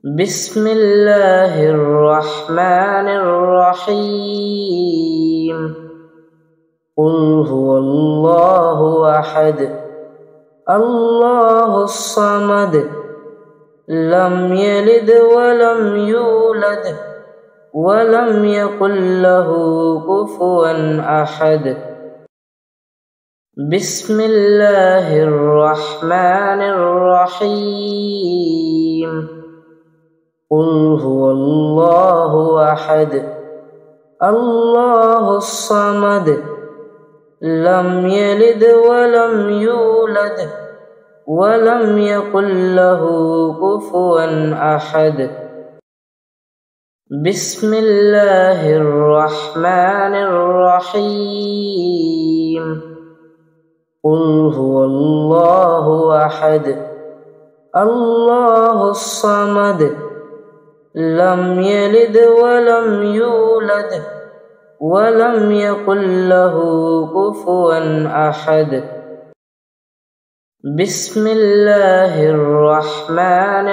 بسم الله الرحمن الرحيم قل هو الله أحد الله الصمد لم يلد ولم يولد ولم يكن له كفوا أحد بسم الله الرحمن الرحيم قل هو الله أحد الله الصمد لم يلد ولم يولد ولم يكن له كفوا أحد بسم الله الرحمن الرحيم قل هو الله أحد الله الصمد لم يلد ولم يولد ولم يكن له كفوا أحد بسم الله الرحمن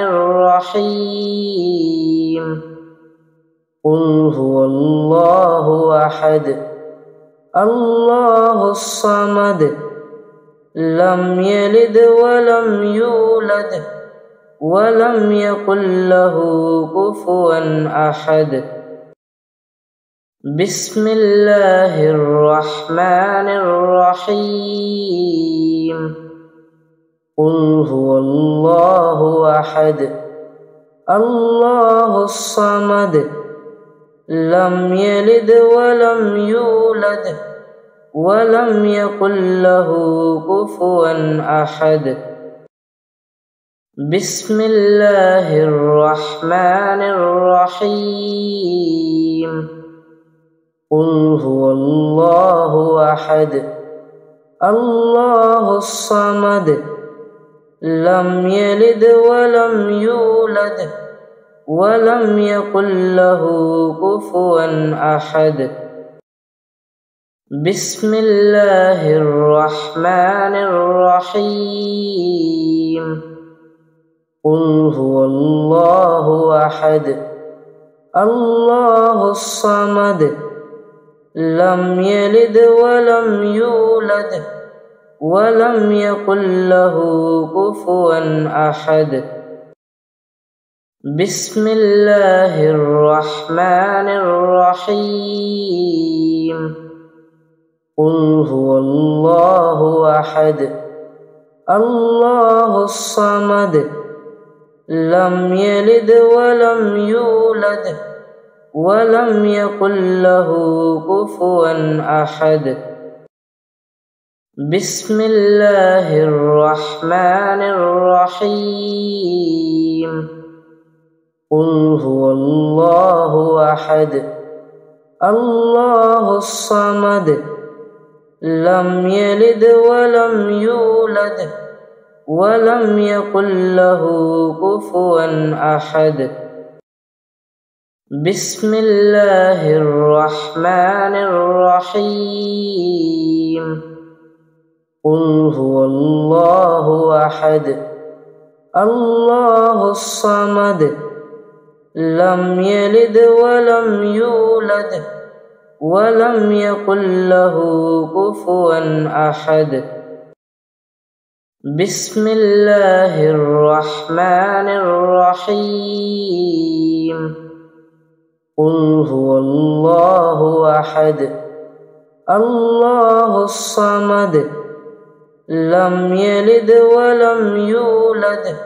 الرحيم قل هو الله أحد الله الصمد لم يلد ولم يولد ولم يكن له كفوا أحد بسم الله الرحمن الرحيم قل هو الله أحد الله الصمد لم يلد ولم يولد ولم يكن له كفوا أحد بسم الله الرحمن الرحيم قل هو الله أحد الله الصمد لم يلد ولم يولد ولم يكن له كفوا أحد بسم الله الرحمن الرحيم قل هو الله أحد الله الصمد لم يلد ولم يولد ولم يكن له كفوا أحد بسم الله الرحمن الرحيم قل هو الله أحد الله الصمد لم يلد ولم يولد ولم يكن له كفوا أحد بسم الله الرحمن الرحيم قل هو الله أحد الله الصمد لم يلد ولم يولد ولم يكن له كفوا أحد بسم الله الرحمن الرحيم قل هو الله أحد الله الصمد لم يلد ولم يولد ولم يكن له كفوا أحد بسم الله الرحمن الرحيم قل هو الله أحد الله الصمد لم يلد ولم يولد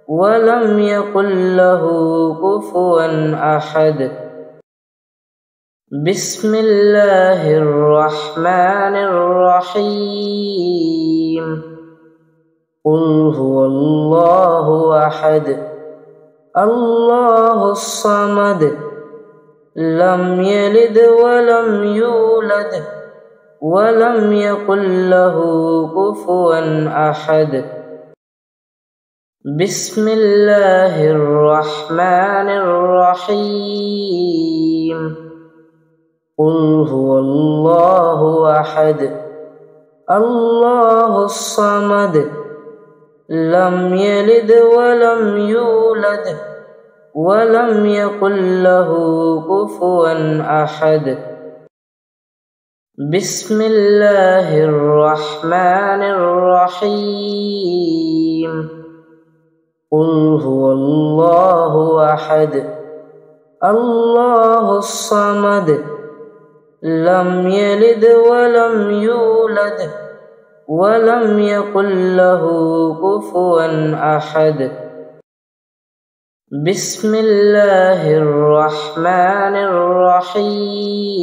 ولم يكن له كفوا أحد بسم الله الرحمن الرحيم قل هو الله أحد الله الصمد لم يلد ولم يولد ولم يكن له كفوا أحد بسم الله الرحمن الرحيم قل هو الله أحد الله الصمد لم يلد ولم يولد ولم يكن له كفوا أحد. بسم الله الرحمن الرحيم. قل هو الله أحد الله الصمد لم يلد ولم يولد ولم يكن له كفوا أحد. بسم الله الرحمن الرحيم.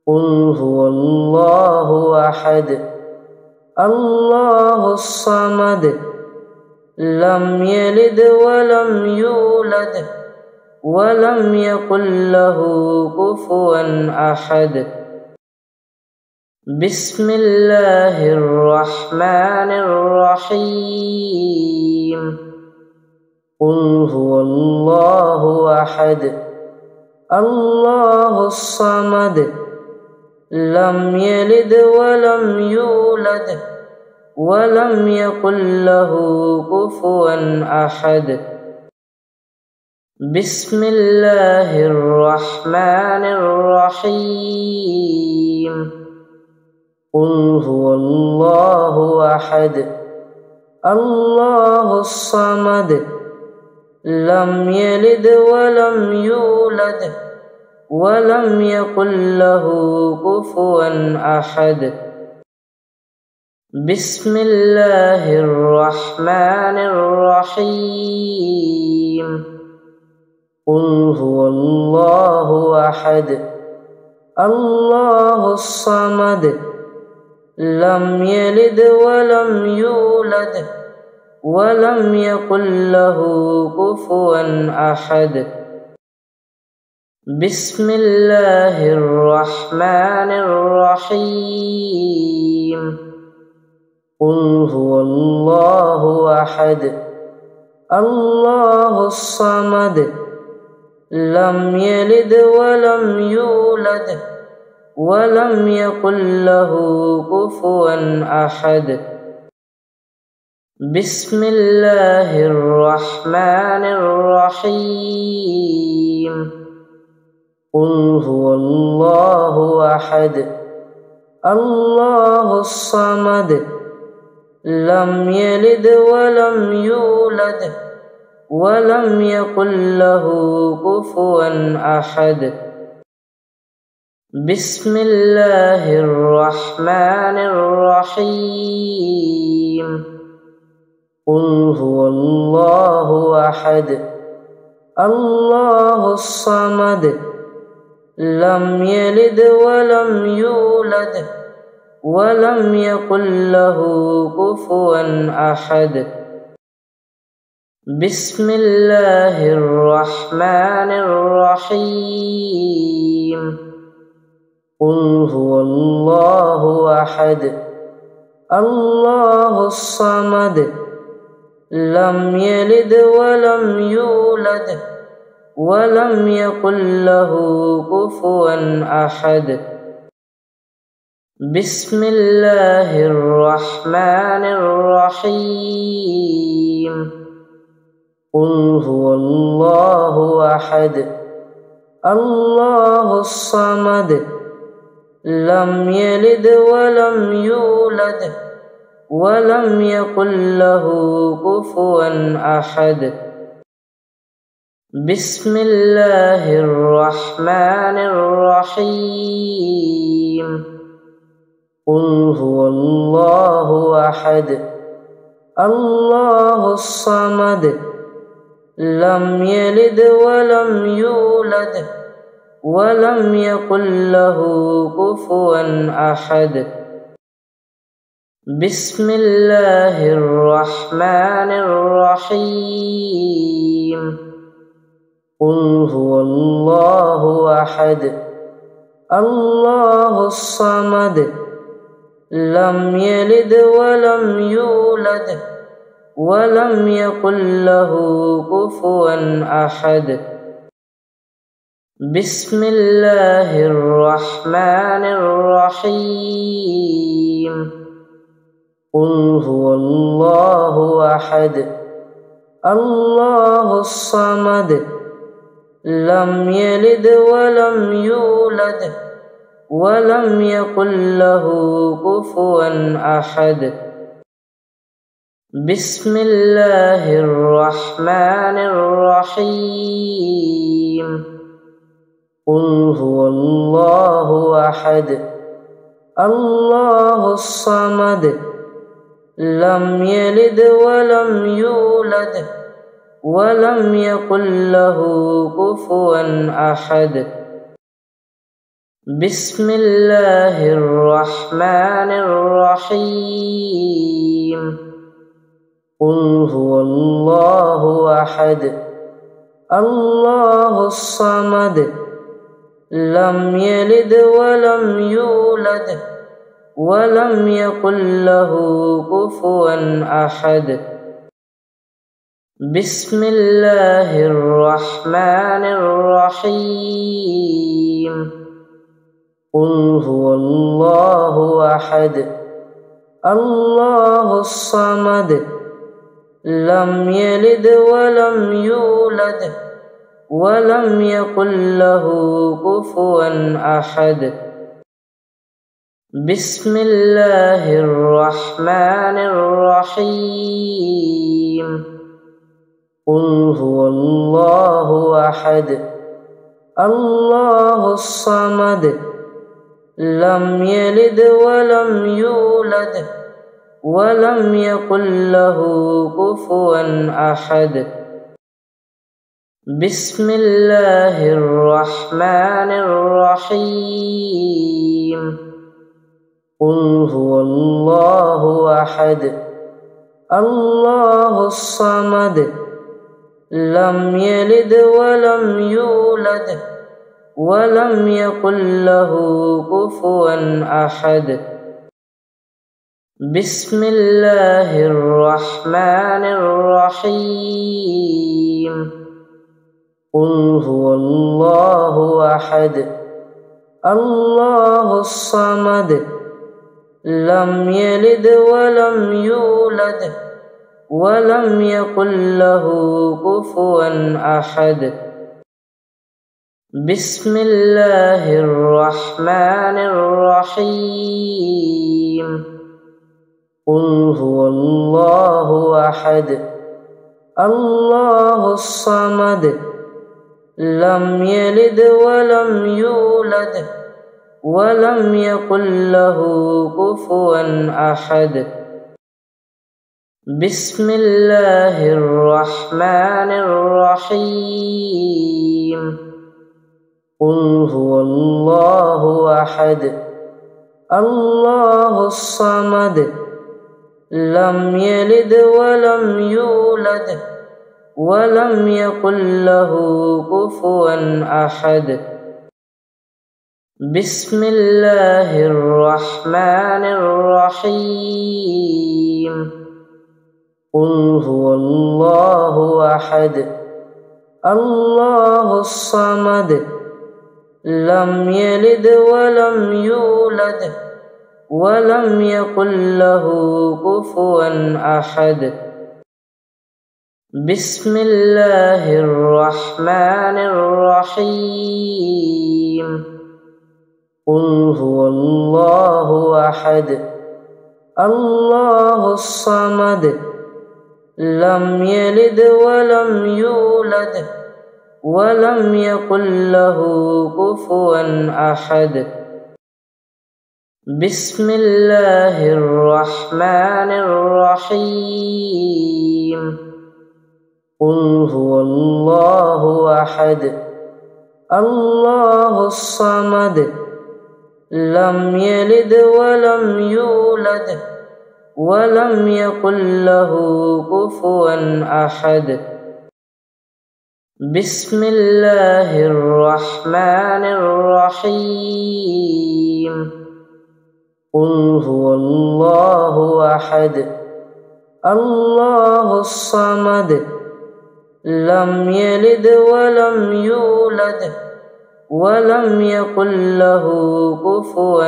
قل هو الله أحد الله الصمد لم يلد ولم يولد ولم يكن له كفوا أحد. بسم الله الرحمن الرحيم. قل هو الله أحد الله الصمد لم يلد ولم يولد ولم يكن له كفوا أحد. بسم الله الرحمن الرحيم. قل هو الله أحد الله الصمد لم يلد ولم يولد ولم يكن له كفوا أحد. بسم الله الرحمن الرحيم. قل هو الله أحد الله الصمد لم يلد ولم يولد ولم يكن له كفوا أحد. بسم الله الرحمن الرحيم. قل هو الله أحد الله الصمد لم يلد ولم يولد ولم يكن له كفوا أحد. بسم الله الرحمن الرحيم. قل هو الله أحد الله الصمد لم يلد ولم يولد ولم يكن له كفوا أحد. بسم الله الرحمن الرحيم. قل هو الله أحد الله الصمد لم يلد ولم يولد ولم يكن له كفوا أحد. بسم الله الرحمن الرحيم. قل هو الله أحد الله الصمد لم يلد ولم يولد ولم يكن له كفوا أحد. بسم الله الرحمن الرحيم. قل هو الله أحد الله الصمد لم يلد ولم يولد ولم يكن له كفوا أحد. بسم الله الرحمن الرحيم. قل هو الله أحد الله الصمد لم يلد ولم يولد ولم يكن له كفوا أحد. بسم الله الرحمن الرحيم. قل هو الله أحد الله الصمد لم يلد ولم يولد ولم يكن له كفوا أحد. بسم الله الرحمن الرحيم. قل هو الله أحد الله الصمد لم يلد ولم يولد ولم يكن له كفوا أحد. بسم الله الرحمن الرحيم. قل هو الله أحد الله الصمد لم يلد ولم يولد ولم يكن له كفوا أحد. بسم الله الرحمن الرحيم. قل هو الله أحد الله الصمد لم يلد ولم يولد ولم يكن له كفوا أحد. بسم الله الرحمن الرحيم. قل هو الله أحد الله الصمد لم يلد ولم يولد ولم يكن له كفوا أحد. بسم الله الرحمن الرحيم. قل هو الله أحد الله الصمد لم يلد ولم يولد ولم يكن له كفوا أحد. بسم الله الرحمن الرحيم. قل هو الله أحد الله الصمد لم يلد ولم يولد ولم يكن له كفوا أحد. بسم الله الرحمن الرحيم. قل هو الله أحد الله الصمد لم يلد ولم يولد ولم يكن له كفوا أحد. بسم الله الرحمن الرحيم. قل هو الله أحد الله الصمد لم يلد ولم يولد ولم يكن له كفوا أحد. بسم الله الرحمن الرحيم. قل هو الله أحد الله الصمد لم يلد ولم يولد ولم يكن له كفوا أحد. بسم الله الرحمن الرحيم. قل هو الله أحد الله الصمد لم يلد ولم يولد ولم يكن له كفوا أحد. بسم الله الرحمن الرحيم. قل هو الله أحد الله الصمد لم يلد ولم يولد ولم يكن له كفوا أحد. بسم الله الرحمن الرحيم. قل هو الله أحد الله الصمد لم يلد ولم يولد ولم يكن له كفوا أحد. بسم الله الرحمن الرحيم. قل هو الله أحد الله الصمد لم يلد ولم يولد ولم يكن له كفوا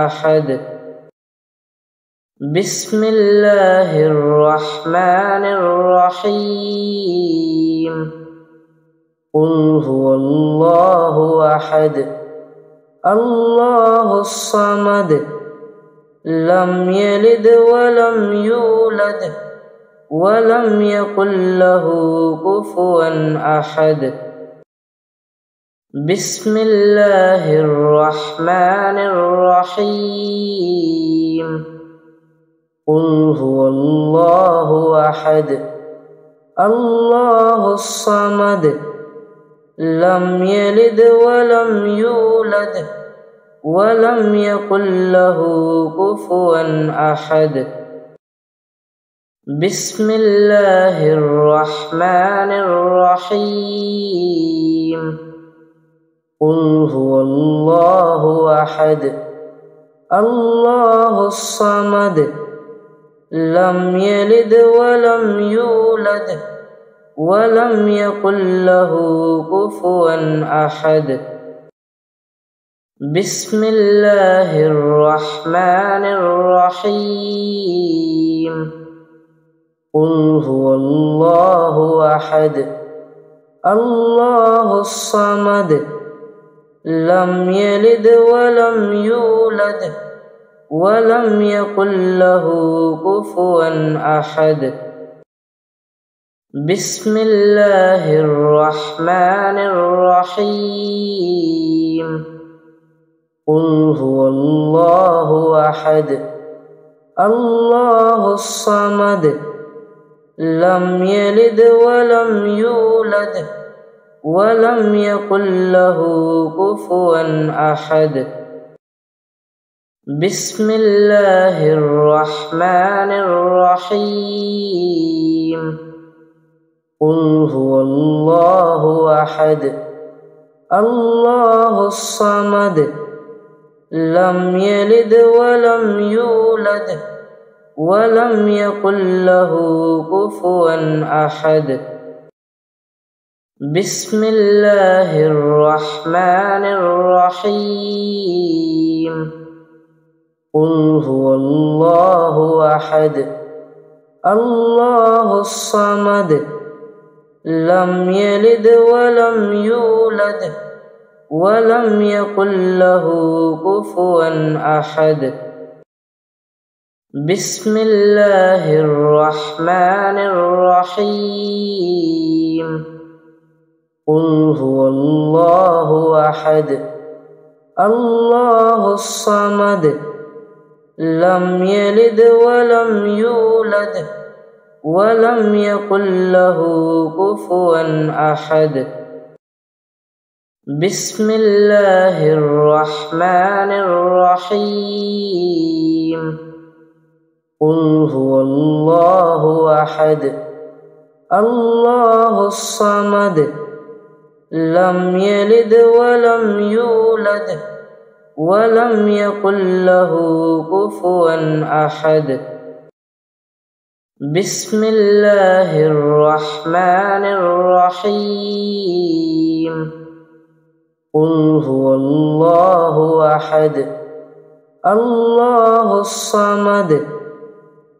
أحد. بسم الله الرحمن الرحيم قل هو الله أحد الله الصمد لم يلد ولم يولد ولم يكن له كفوا أحد بسم الله الرحمن الرحيم قل هو الله أحد الله الصمد لم يلد ولم يولد ولم يكن له كفوا أحد بسم الله الرحمن الرحيم قل هو الله أحد الله الصمد لم يلد ولم يولد ولم يكن له كفوا أحد بسم الله الرحمن الرحيم قل هو الله أحد الله الصمد لم يلد ولم يولد ولم يكن له كفوا أحد بسم الله الرحمن الرحيم قل هو الله أحد الله الصمد لم يلد ولم يولد ولم يكن له كفوا أحد بسم الله الرحمن الرحيم قل هو الله أحد الله الصمد لم يلد ولم يولد ولم يكن له كفوا أحد بسم الله الرحمن الرحيم قل هو الله أحد الله الصمد لم يلد ولم يولد ولم يكن له كفوا أحد بسم الله الرحمن الرحيم قل هو الله أحد الله الصمد لم يلد ولم يولد ولم يكن له كفوا أحد بسم الله الرحمن الرحيم قل هو الله أحد الله الصمد لم يلد ولم يولد ولم يكن له كفوا أحد بسم الله الرحمن الرحيم قل هو الله أحد الله الصمد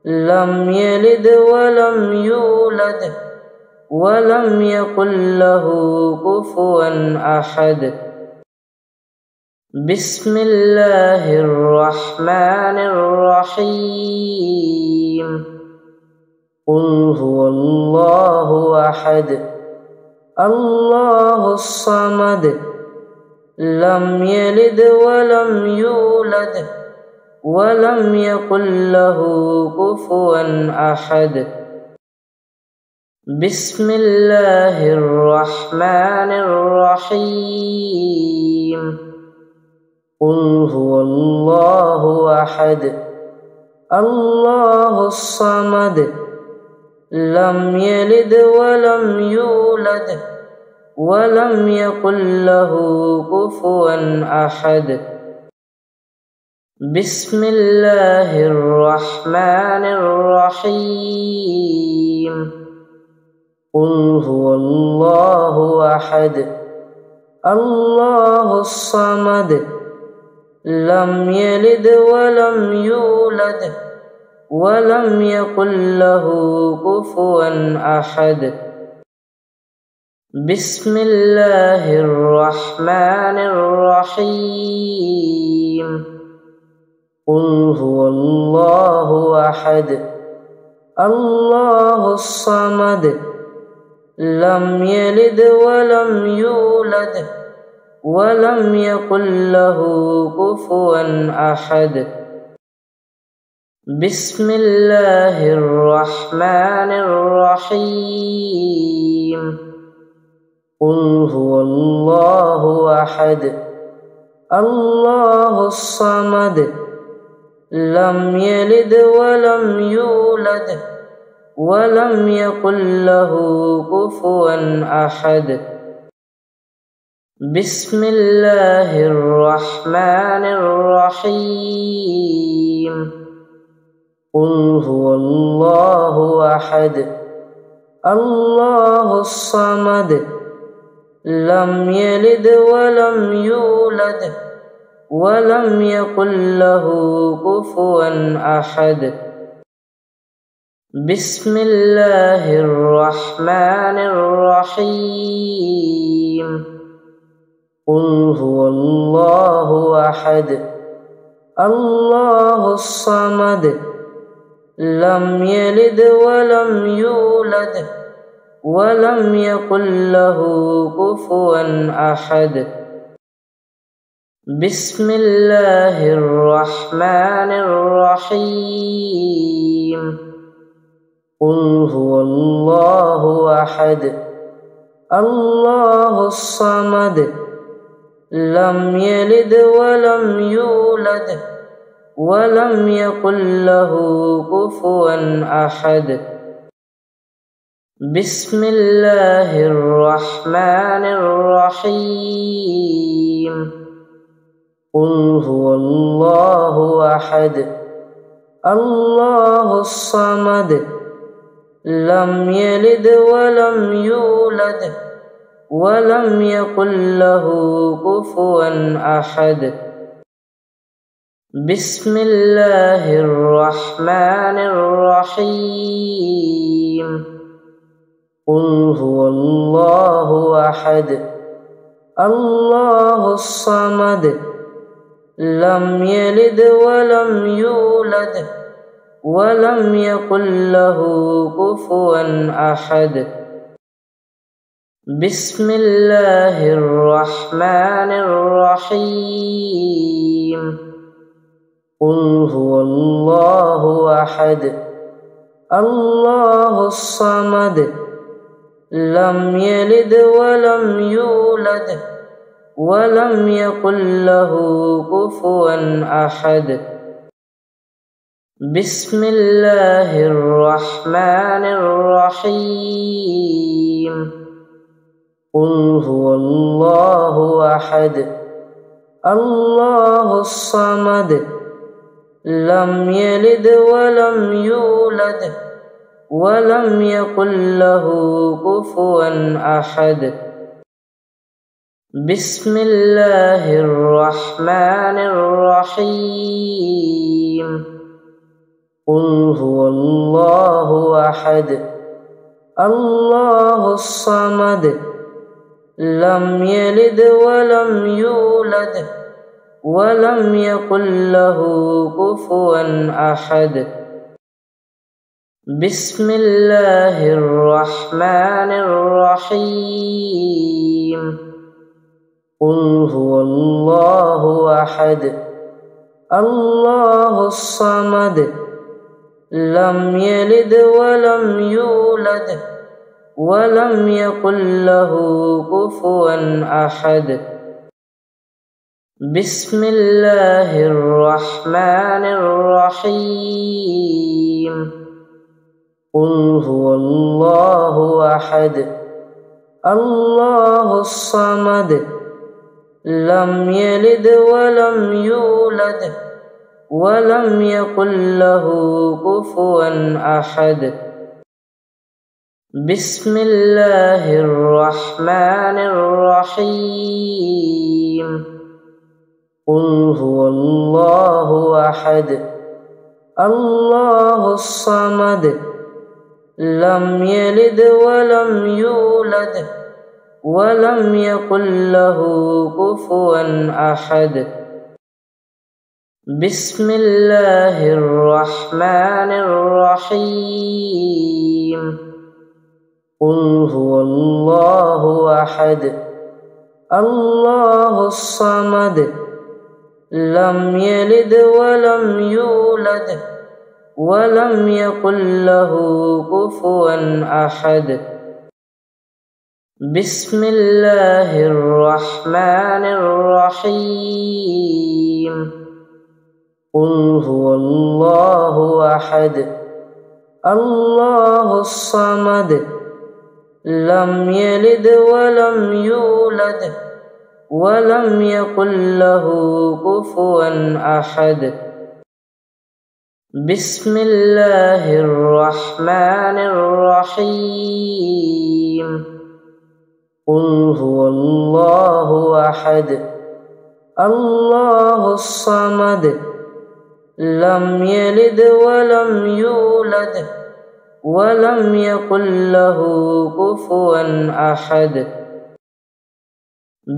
لم يلد ولم يولد ولم يكن له كفوا أحد بسم الله الرحمن الرحيم قل هو الله أحد الله الصمد لم يلد ولم يولد ولم يكن له كفوا أحد بسم الله الرحمن الرحيم قل هو الله أحد الله الصمد لم يلد ولم يولد ولم يكن له كفوا أحد بسم الله الرحمن الرحيم قل هو الله أحد الله الصمد لم يلد ولم يولد ولم يكن له كفوا أحد. بسم الله الرحمن الرحيم. قل هو الله أحد الله الصمد لم يلد ولم يولد ولم يكن له كفوا أحد. بسم الله الرحمن الرحيم. قل هو الله أحد الله الصمد لم يلد ولم يولد ولم يكن له كفوا أحد. بسم الله الرحمن الرحيم. قل هو الله أحد الله الصمد لم يلد ولم يولد ولم يكن له كفوا أحد. بسم الله الرحمن الرحيم. قل هو الله أحد الله الصمد لم يلد ولم يولد ولم يكن له كفوا أحد. بسم الله الرحمن الرحيم. قل هو الله أحد الله الصمد لم يلد ولم يولد ولم يكن له كفوا أحد. بسم الله الرحمن الرحيم. قل هو الله أحد الله الصمد لم يلد ولم يولد ولم يكن له كفوا أحد. بسم الله الرحمن الرحيم. قل هو الله أحد الله الصمد لم يلد ولم يولد ولم يكن له كفوا أحد. بسم الله الرحمن الرحيم. قل هو الله أحد الله الصمد لم يلد ولم يولد ولم يكن له كفوا أحد. بسم الله الرحمن الرحيم. قل هو الله أحد الله الصمد لم يلد ولم يولد ولم يكن له كفوا أحد. بسم الله الرحمن الرحيم. قل هو الله أحد الله الصمد لم يلد ولم يولد ولم يكن له كفوا أحد. بسم الله الرحمن الرحيم. قل هو الله أحد الله الصمد لم يلد ولم يولد ولم يكن له كفوا أحد. بسم الله الرحمن الرحيم. قل هو الله أحد الله الصمد لم يلد ولم يولد ولم يكن له كفوا أحد. بسم الله الرحمن الرحيم. قل هو الله أحد الله الصمد لم يلد ولم يولد ولم يكن له كفوا أحد بسم الله الرحمن الرحيم قل هو الله أحد الله الصمد لم يلد ولم يولد ولم يكن له كفوا أحد بسم الله الرحمن الرحيم قل هو الله أحد الله الصمد لم يلد ولم يولد ولم يكن له كفوا أحد بسم الله الرحمن الرحيم قل هو الله أحد الله الصمد لم يلد ولم يولد ولم يكن له كفوا أحد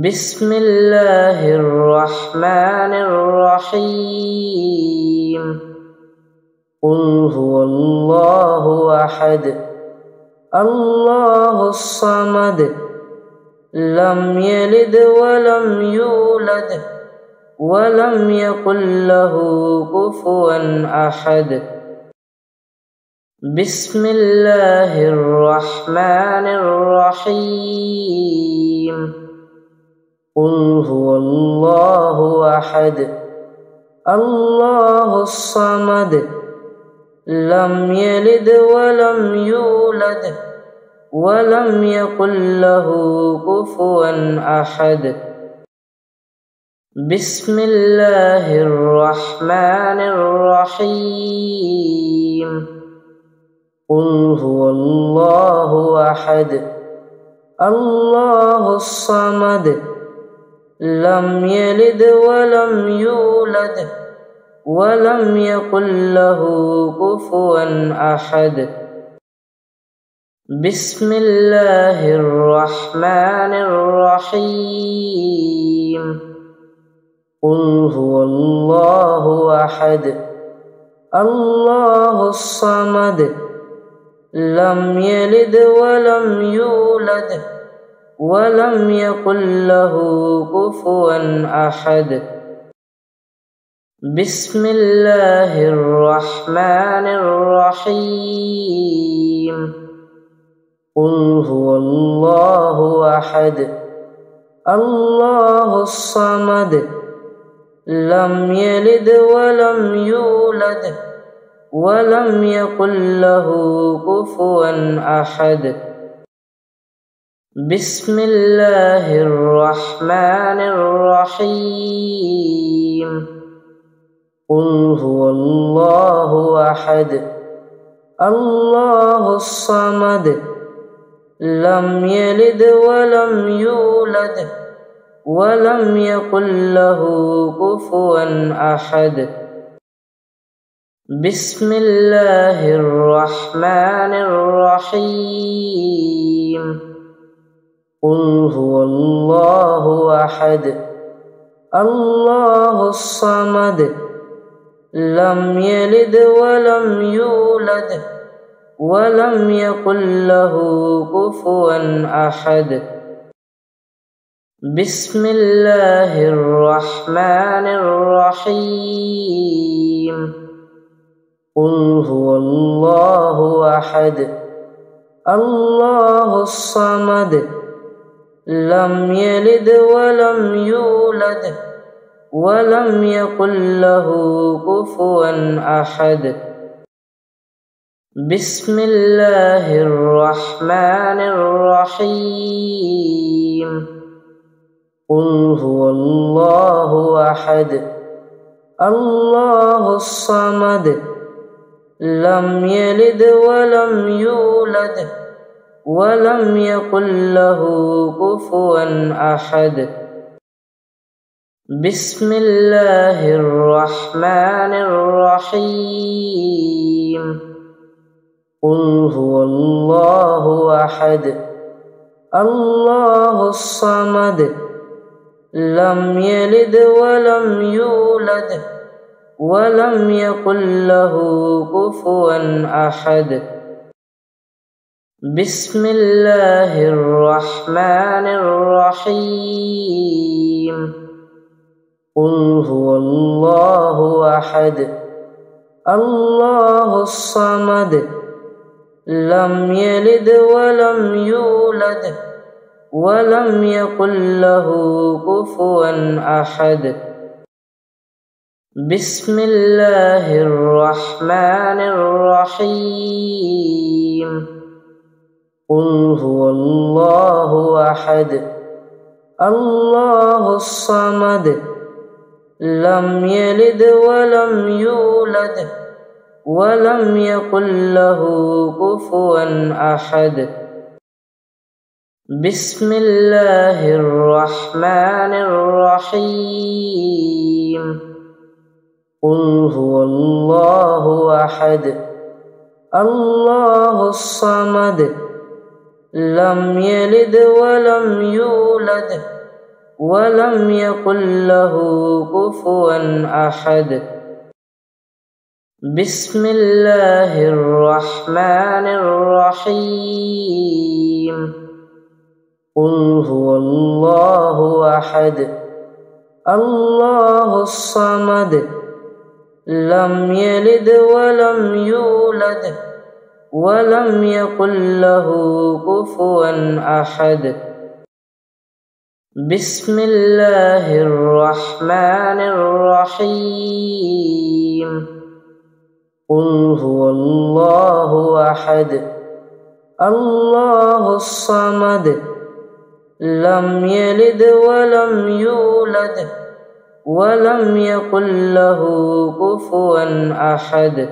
بسم الله الرحمن الرحيم قل هو الله أحد الله الصمد لم يلد ولم يولد ولم يكن له كفوا أحد بسم الله الرحمن الرحيم قل هو الله أحد الله الصمد لم يلد ولم يولد ولم يكن له كفوا أحد بسم الله الرحمن الرحيم قل هو الله أحد الله الصمد لم يلد ولم يولد ولم يكن له كفوا أحد بسم الله الرحمن الرحيم قل هو الله أحد الله الصمد لم يلد ولم يولد ولم يكن له كفوا أحد بسم الله الرحمن الرحيم قل هو الله أحد الله الصمد لم يلد ولم يولد ولم يكن له كفوا أحد بسم الله الرحمن الرحيم قل هو الله أحد الله الصمد لم يلد ولم يولد ولم يكن له كفوا أحد بسم الله الرحمن الرحيم قل هو الله أحد الله الصمد لم يلد ولم يولد ولم يكن له كفوا أحد بسم الله الرحمن الرحيم قل هو الله أحد الله الصمد لم يلد ولم يولد ولم يكن له كفوا أحد بسم الله الرحمن الرحيم قل هو الله أحد الله الصمد لم يلد ولم يولد ولم يكن له كفوا أحد بسم الله الرحمن الرحيم قل هو الله أحد الله الصمد لم يلد ولم يولد ولم يكن له كفوا أحد بسم الله الرحمن الرحيم قل هو الله أحد الله الصمد لم يلد ولم يولد ولم يكن له كفوا أحد بسم الله الرحمن الرحيم قل هو الله أحد الله الصمد لم يلد ولم يولد ولم يكن له كفوا أحد بسم الله الرحمن الرحيم قل هو الله أحد الله الصمد لم يلد ولم يولد ولم يكن له كفوا أحد بسم الله الرحمن الرحيم قل هو الله أحد الله الصمد لم يلد ولم يولد ولم يكن له كفوا أحد بسم الله الرحمن الرحيم قل هو الله أحد الله الصمد لم يلد ولم يولد ولم يكن له كفوا أحد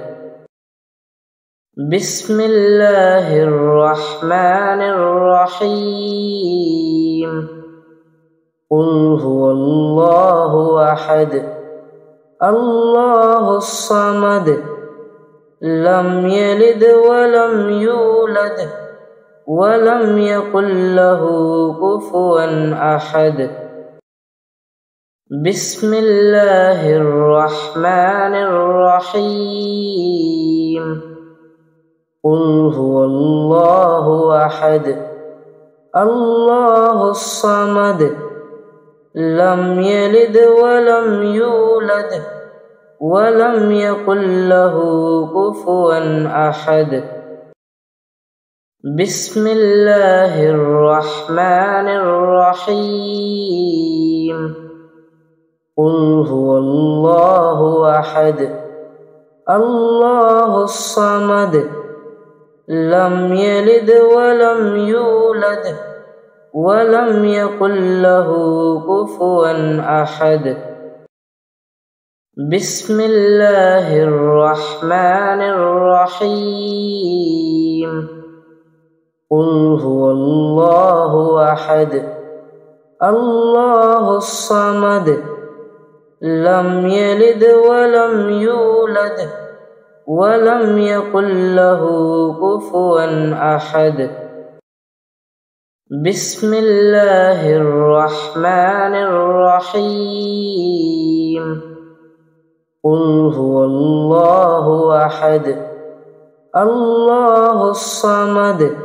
بسم الله الرحمن الرحيم قل هو الله أحد الله الصمد لم يلد ولم يولد ولم يكن له كفوا أحد بسم الله الرحمن الرحيم قل هو الله أحد الله الصمد لم يلد ولم يولد ولم يكن له كفوا أحد بسم الله الرحمن الرحيم قل هو الله أحد الله الصمد لم يلد ولم يولد ولم يكن له كفوا أحد بسم الله الرحمن الرحيم قل هو الله أحد الله الصمد لم يلد ولم يولد ولم يكن له كفوا أحد بسم الله الرحمن الرحيم قل هو الله أحد الله الصمد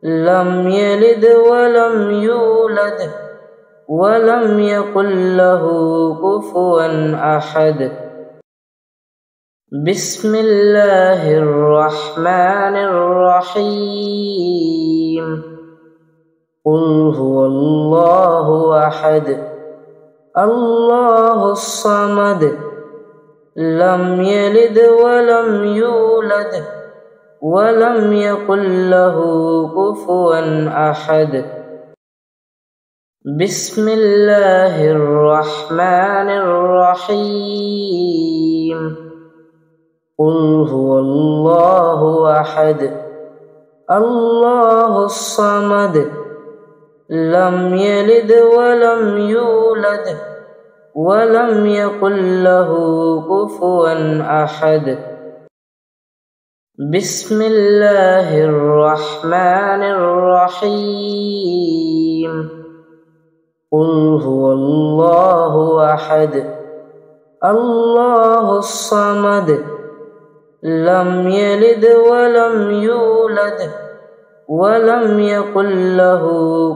لم يلد ولم يولد ولم يكن له كفوا أحد بسم الله الرحمن الرحيم قل هو الله أحد الله الصمد لم يلد ولم يولد ولم يكن له كفوا أحد بسم الله الرحمن الرحيم قل هو الله أحد الله الصمد لم يلد ولم يولد ولم يكن له كفوا أحد. بسم الله الرحمن الرحيم. قل هو الله أحد الله الصمد لم يلد ولم يولد ولم يكن له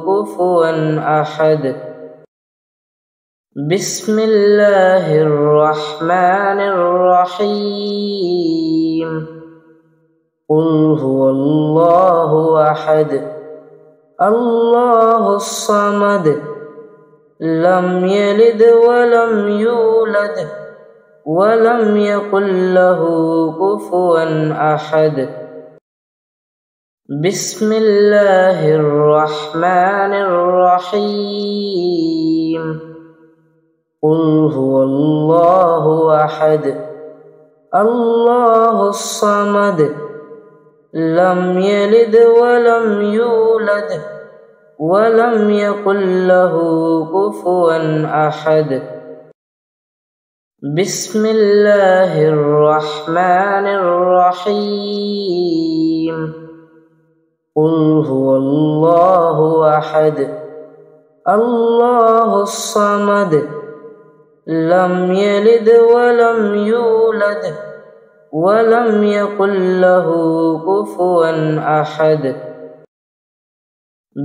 كفوا أحد. بسم الله الرحمن الرحيم. قل هو الله أحد الله الصمد لم يلد ولم يولد ولم يكن له كفوا أحد. بسم الله الرحمن الرحيم. قل هو الله أحد الله الصمد لم يلد ولم يولد ولم يكن له كفوا أحد. بسم الله الرحمن الرحيم. قل هو الله أحد الله الصمد لم يلد ولم يولد ولم يكن له كفوا أحد.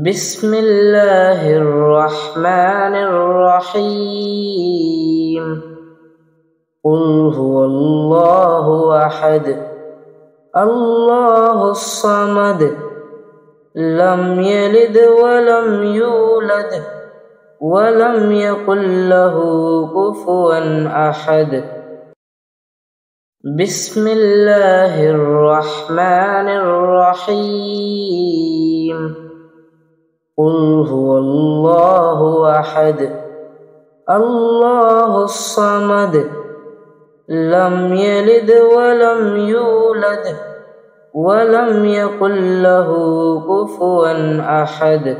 بسم الله الرحمن الرحيم. قل هو الله أحد الله الصمد لم يلد ولم يولد ولم يكن له كفوا أحد. بسم الله الرحمن الرحيم. قل هو الله أحد الله الصمد لم يلد ولم يولد ولم يكن له كفوا أحد.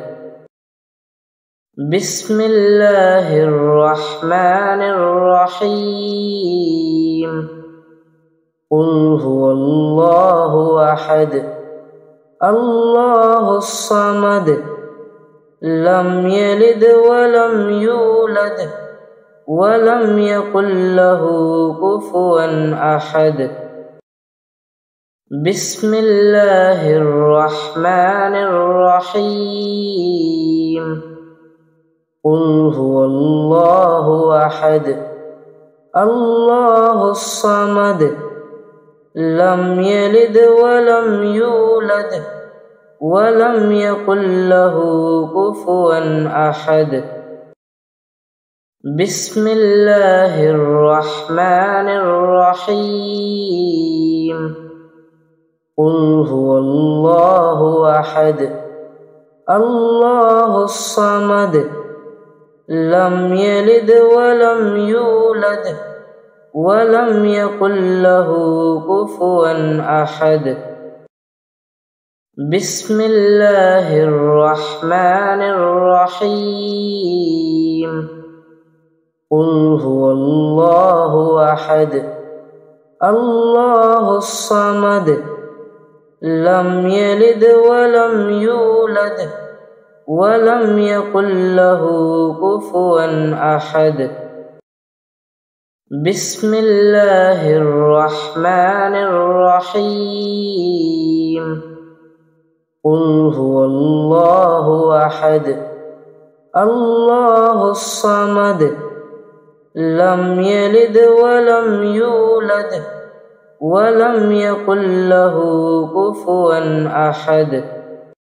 بسم الله الرحمن الرحيم. قل هو الله أحد الله الصمد لم يلد ولم يولد ولم يكن له كفوا أحد. بسم الله الرحمن الرحيم. قل هو الله أحد الله الصمد لم يلد ولم يولد ولم يكن له كفوا أحد. بسم الله الرحمن الرحيم. قل هو الله أحد الله الصمد لم يلد ولم يولد ولم يكن له كفوا أحد. بسم الله الرحمن الرحيم. قل هو الله أحد الله الصمد لم يلد ولم يولد ولم يكن له كفوا أحد. بسم الله الرحمن الرحيم. قل هو الله أحد الله الصمد لم يلد ولم يولد ولم يكن له كفوا أحد.